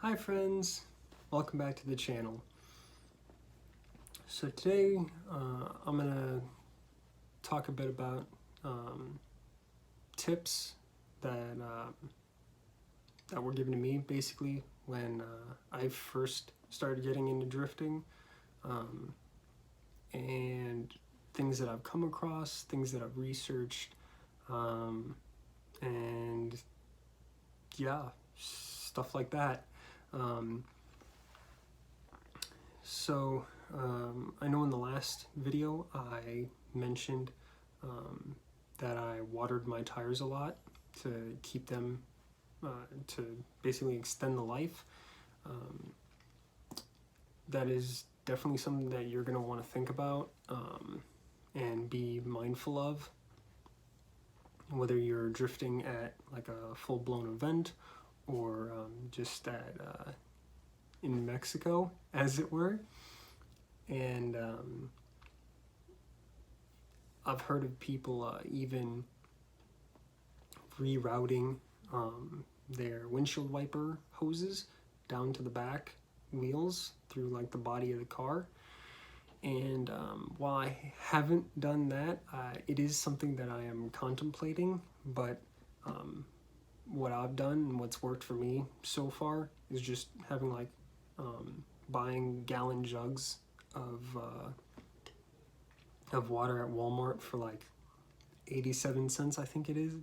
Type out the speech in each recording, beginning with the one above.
Hi friends, welcome back to the channel. So today I'm going to talk a bit about tips that were given to me basically when I first started getting into drifting, and things that I've come across, things that I've researched, and yeah, stuff like that. I know in the last video I mentioned that I watered my tires a lot to keep them, to basically extend the life. That is definitely something that you're going to want to think about and be mindful of, whether you're drifting at like a full-blown event or just at in Mexico, as it were. And I've heard of people even rerouting their windshield wiper hoses down to the back wheels through like the body of the car. And while I haven't done that, it is something that I am contemplating. But what I've done and what's worked for me so far is just having like buying gallon jugs of water at Walmart for like 87 cents, I think it is.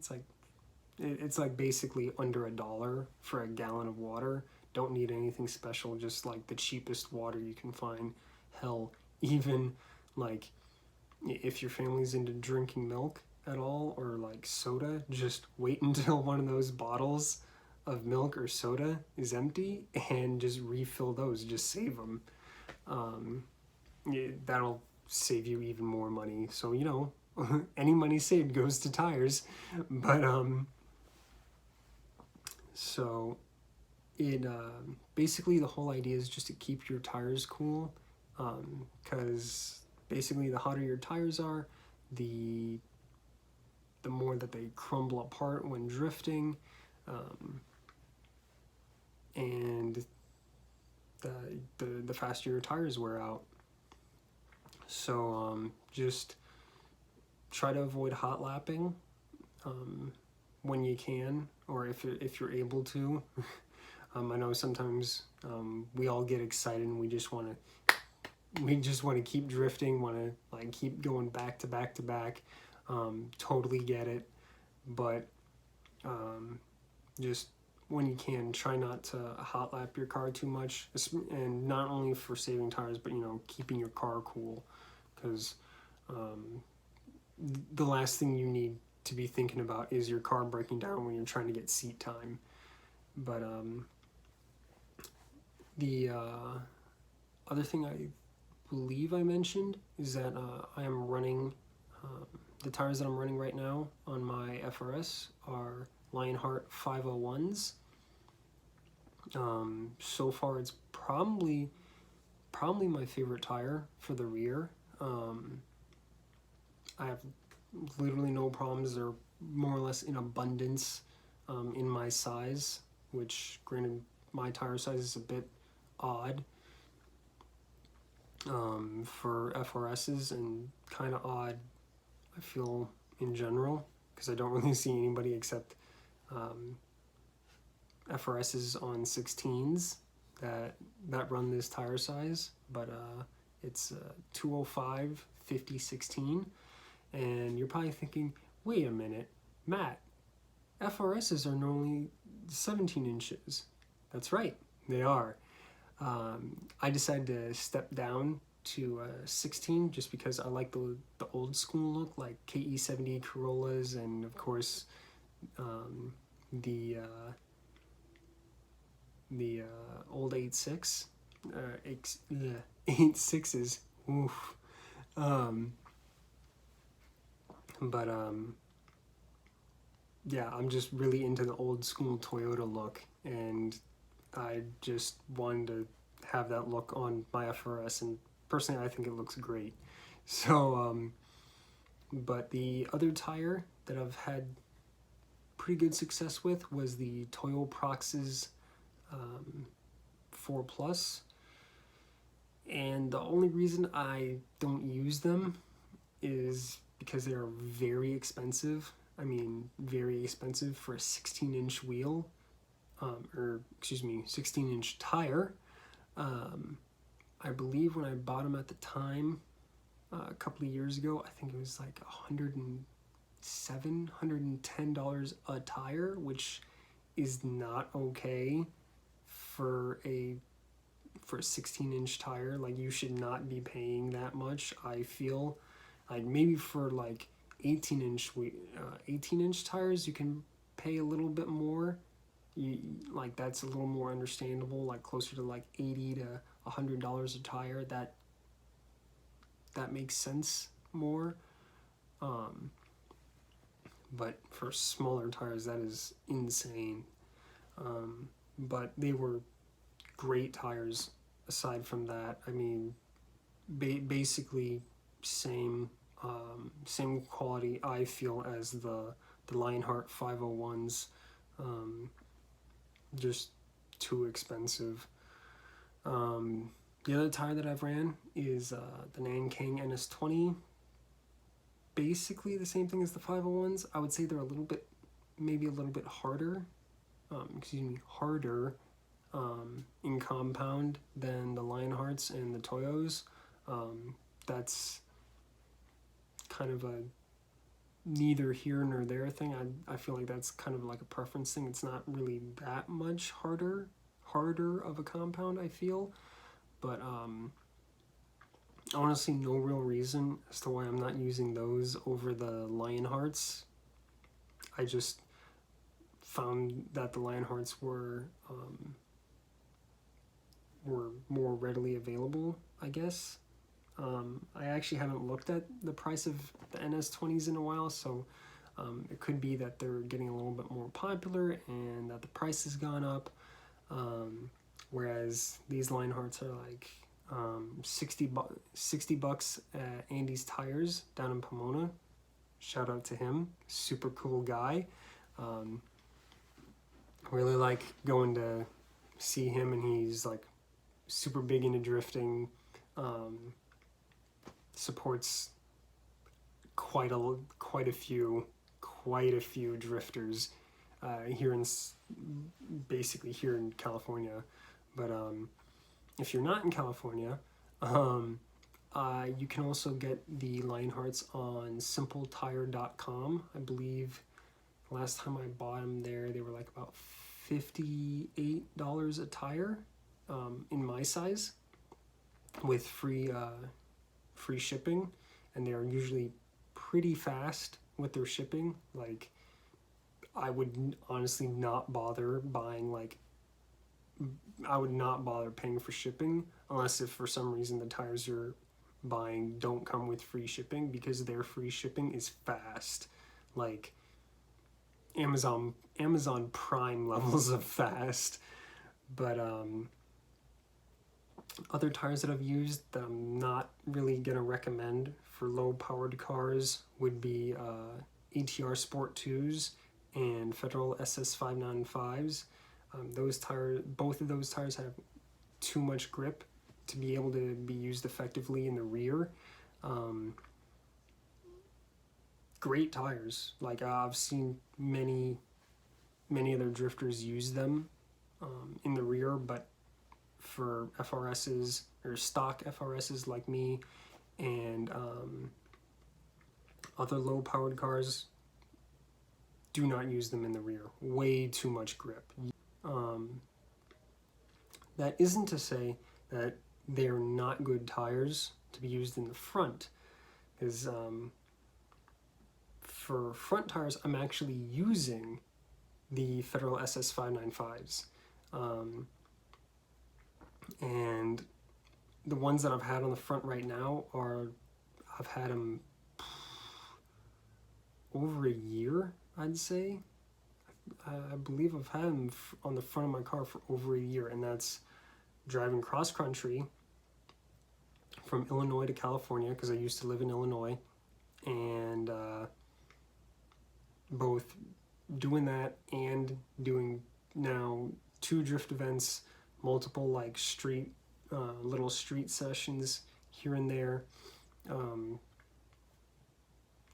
It's like basically under $1 for a gallon of water. Don't need anything special, just like the cheapest water you can find. Hell, even like if your family's into drinking milk at all or like soda, just wait until one of those bottles of milk or soda is empty and just refill those. Just save them. That'll save you even more money. So, you know, any money saved goes to tires. But so it basically the whole idea is just to keep your tires cool, because basically the hotter your tires are, the more that they crumble apart when drifting, and the faster your tires wear out. So just try to avoid hot lapping when you can, or if you're able to. I know sometimes we all get excited and we just want to keep drifting, want to like keep going back to back to back. Totally get it, but just when you can, try not to hot lap your car too much, and not only for saving tires, but you know, keeping your car cool, because the last thing you need to be thinking about is your car breaking down when you're trying to get seat time. But the other thing I believe I mentioned is that I am running, the tires that I'm running right now on my FRS are Lionheart 501s. So far it's probably my favorite tire for the rear. I have literally no problems. They're more or less in abundance in my size, which granted my tire size is a bit odd for FRSs, and kind of odd I feel in general, because I don't really see anybody except FRSs on 16s that run this tire size. But it's 205 50 16, and you're probably thinking, wait a minute, Matt, FRSs are normally 17 inches. That's right, they are. I decided to step down to 16 just because I like the old school look, like KE70 Corollas, and of course the old 8.6 8.6s. Oof. But yeah, I'm just really into the old school Toyota look, and I just wanted to have that look on my FRS, and personally I think it looks great. So but the other tire that I've had pretty good success with was the Toyo Prox's 4 Plus. And the only reason I don't use them is because they are very expensive. I mean, very expensive for a 16-inch wheel, 16-inch tire. I believe when I bought them at the time, a couple of years ago, I think it was like $110 a tire, which is not okay for a 16-inch tire. Like, you should not be paying that much. I feel like maybe for like 18-inch tires you can pay a little bit more. Like, that's a little more understandable, like closer to like $80 to $100 a tire. That makes sense more. But for smaller tires, that is insane. But they were great tires aside from that. I mean, basically same quality, I feel, as the Lionheart 501s. Just too expensive. The other tire that I've ran is the Nankang NS20. Basically the same thing as the 501s. I would say they're maybe a little bit harder, in compound than the Lionhearts and the Toyos. That's kind of a neither here nor there thing. I feel like that's kind of like a preference thing. It's not really that much harder of a compound, I feel. But honestly, no real reason as to why I'm not using those over the Lionhearts. I just found that the Lionhearts were more readily available, I guess. I actually haven't looked at the price of the NS20s in a while, so it could be that they're getting a little bit more popular and that the price has gone up. Whereas these Lionhearts are like $60 at Andy's Tires down in Pomona. Shout out to him, super cool guy. Really like going to see him, and he's like super big into drifting. Supports quite a few drifters basically here in California. But if you're not in California, you can also get the Lionhearts on simpletire.com. I believe last time I bought them there, they were like about $58 a tire, in my size, with free shipping, and they are usually pretty fast with their shipping. Like, I would honestly not bother paying for shipping unless if for some reason the tires you're buying don't come with free shipping, because their free shipping is fast, like Amazon Prime levels of fast. But other tires that I've used that I'm not really gonna recommend for low powered cars would be ATR Sport 2s and Federal SS 595s. Both of those tires have too much grip to be able to be used effectively in the rear. Great tires. Like, I've seen many other drifters use them in the rear, but for FRSs or stock FRSs like me and other low powered cars, do not use them in the rear. Way too much grip. That isn't to say that they're not good tires to be used in the front, because for front tires I'm actually using the Federal SS 595s, and the ones that I've had on the front right now I've had them over a year, I'd say. I believe I've had them on the front of my car for over a year, and that's driving cross country from Illinois to California, because I used to live in Illinois, and both doing that and doing now 2 drift events multiple like little street sessions here and there.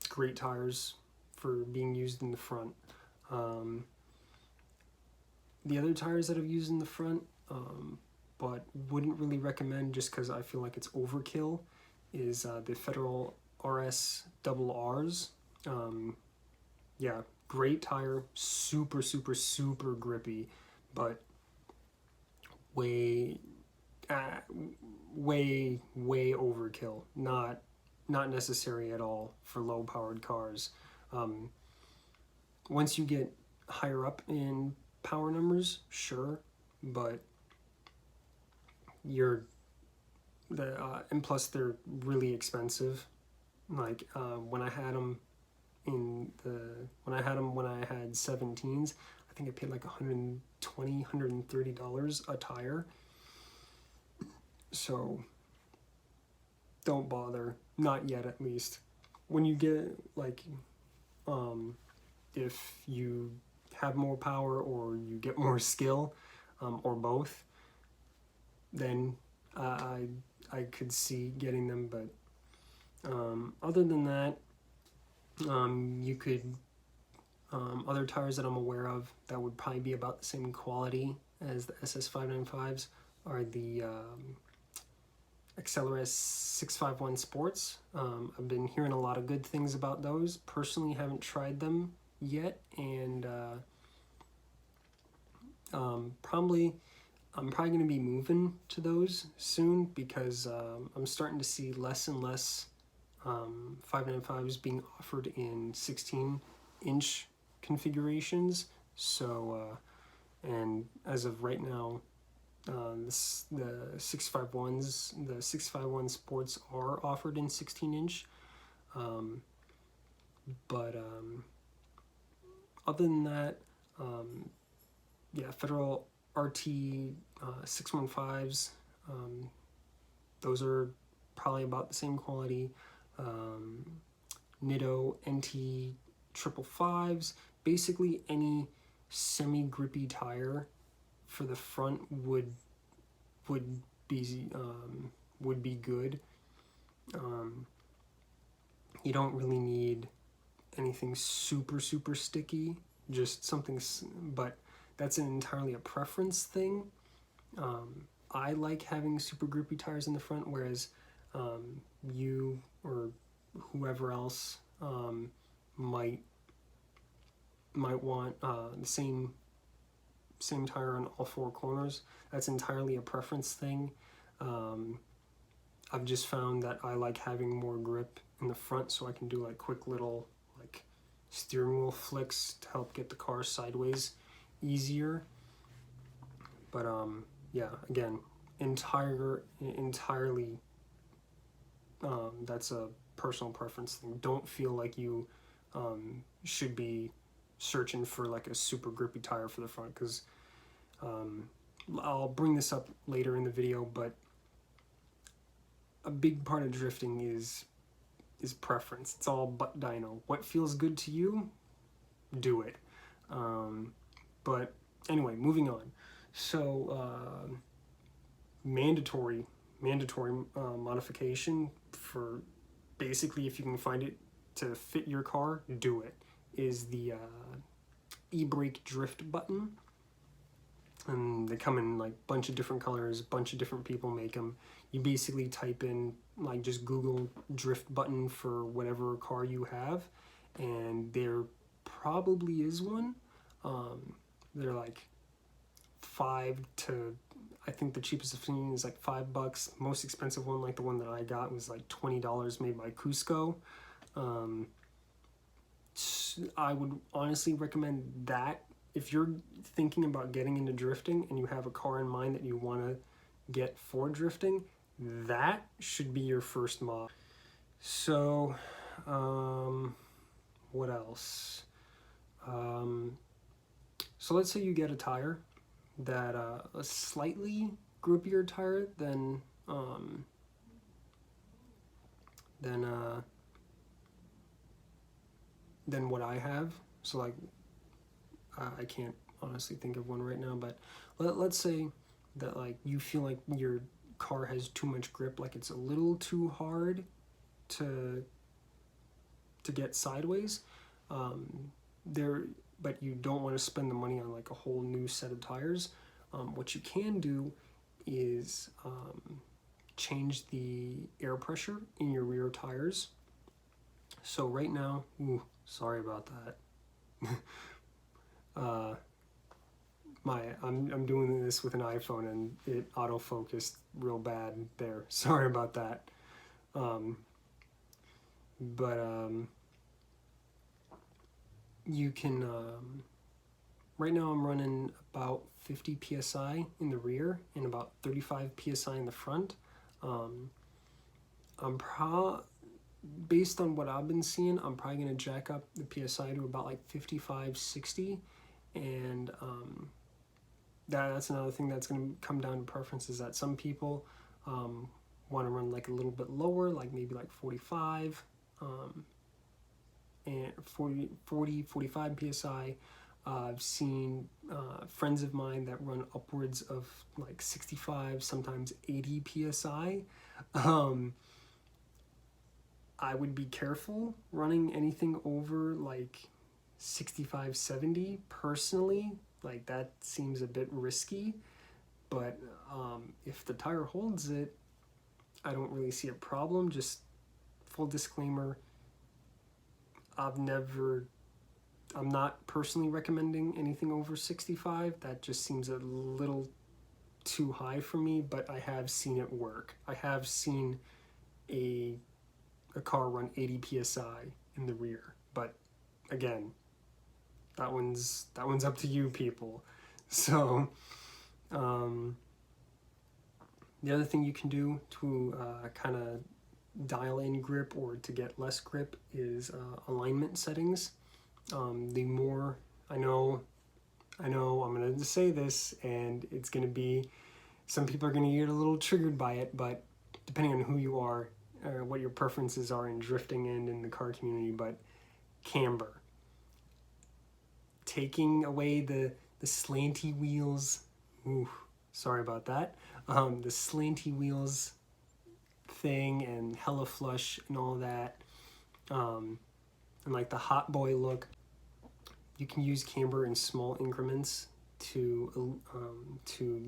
Great tires for being used in the front. The other tires that I've used in the front, but wouldn't really recommend just because I feel like it's overkill, is the Federal RS double Rs. Yeah, great tire, super, super, super grippy, but way overkill. Not necessary at all for low powered cars. Once you get higher up in power numbers, sure, but and plus they're really expensive. Like when I had them when I had 17s, I think I paid like $120, $130 a tire. So don't bother, not yet at least. When you get like if you have more power or you get more skill, or both, then I could see getting them. But other than that, you could other tires that I'm aware of that would probably be about the same quality as the SS595s are the Acceleras 651 Sports. I've been hearing a lot of good things about those. Personally, haven't tried them yet, and I'm probably going to be moving to those soon because I'm starting to see less and less 595s being offered in 16-inch configurations. So, and as of right now, the 651s, the 651 Sports are offered in 16-inch. But other than that, yeah, Federal RT 615s, those are probably about the same quality. Nitto NT 555s, basically any semi-grippy tire for the front would be good. You don't really need anything super sticky, just something, but that's entirely a preference thing. I like having super grippy tires in the front, whereas you or whoever else might want the same tire on all four corners. That's entirely a preference thing. I've just found that I like having more grip in the front, so I can do like quick little like steering wheel flicks to help get the car sideways easier. But yeah, again, entirely that's a personal preference thing. Don't feel like you should be searching for like a super grippy tire for the front, because I'll bring this up later in the video, but a big part of drifting is preference. It's all butt dyno. What feels good to you, do it. But anyway, moving on. So mandatory modification for basically, if you can find it to fit your car, do it, is the e-brake drift button. And they come in like a bunch of different colors, bunch of different people make them. You basically type in, like, just Google drift button for whatever car you have, and there probably is one. They're like I think the cheapest I've seen is like $5. Most expensive one, like the one that I got, was like $20, made by Cusco. I would honestly recommend that if you're thinking about getting into drifting and you have a car in mind that you want to get for drifting. That should be your first mod. So what else? So let's say you get a tire that a slightly grippier tire than what I have. So like I can't honestly think of one right now, but let's say that like you feel like your car has too much grip, like it's a little too hard to get sideways, there, but you don't want to spend the money on like a whole new set of tires. What you can do is change the air pressure in your rear tires. So right now, sorry about that. I'm doing this with an iPhone and it autofocused real bad there. Sorry about that. You can, right now I'm running about 50 PSI in the rear and about 35 PSI in the front. Based on what I've been seeing, I'm probably going to jack up the PSI to about like 55, 60. And that's another thing that's going to come down to preferences, that some people want to run like a little bit lower, like maybe like 45 and 40, 45 PSI. I've seen friends of mine that run upwards of like 65, sometimes 80 PSI. I would be careful running anything over like 65, 70 personally. Like that seems a bit risky, but if the tire holds it, I don't really see a problem. Just full disclaimer, I'm not personally recommending anything over 65. That just seems a little too high for me, but I have seen it work. I have seen a car run 80 PSI in the rear, but again, that one's up to you people. So the other thing you can do to kind of dial in grip or to get less grip is alignment settings. The more, I know I'm going to say this and it's going to be, some people are going to get a little triggered by it, but depending on who you are, what your preferences are in drifting and in the car community, but camber. Taking away the slanty wheels, sorry about that, the slanty wheels thing and hella flush and all that, and like the hot boy look. You can use camber in small increments to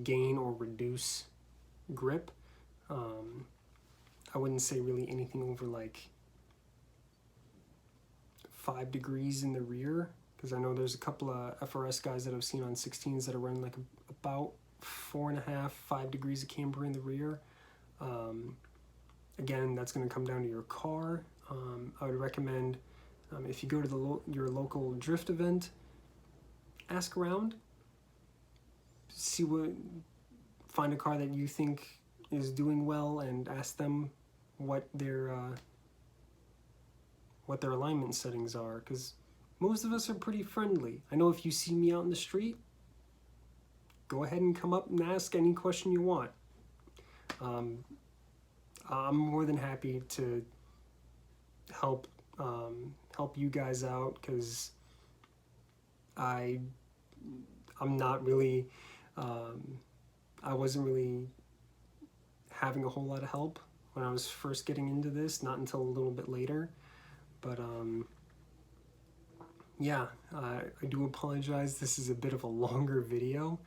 gain or reduce grip. I wouldn't say really anything over like 5 degrees in the rear, because I know there's a couple of FRS guys that I've seen on 16s that are running like about 4.5, 5 degrees of camber in the rear. Again, that's going to come down to your car. I would recommend, if you go to your local drift event, ask around, find a car that you think is doing well and ask them what their alignment settings are, because most of us are pretty friendly. I know if you see me out in the street, go ahead and come up and ask any question you want. I'm more than happy to help you guys out, because I'm not really, I wasn't really having a whole lot of help when I was first getting into this, not until a little bit later. But yeah, I do apologize. This is a bit of a longer video,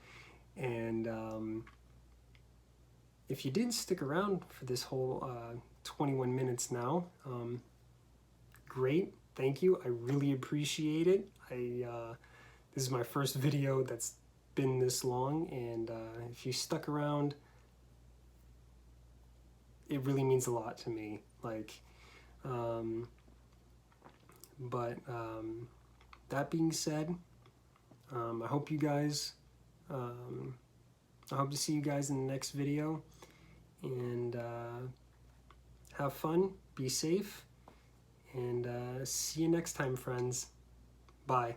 and if you did stick around for this whole 21 minutes now, great, thank you. I really appreciate it. This is my first video that's been this long, and if you stuck around, it really means a lot to me. Like, that being said, I hope you guys, I hope to see you guys in the next video, and have fun, be safe, and see you next time, friends. Bye.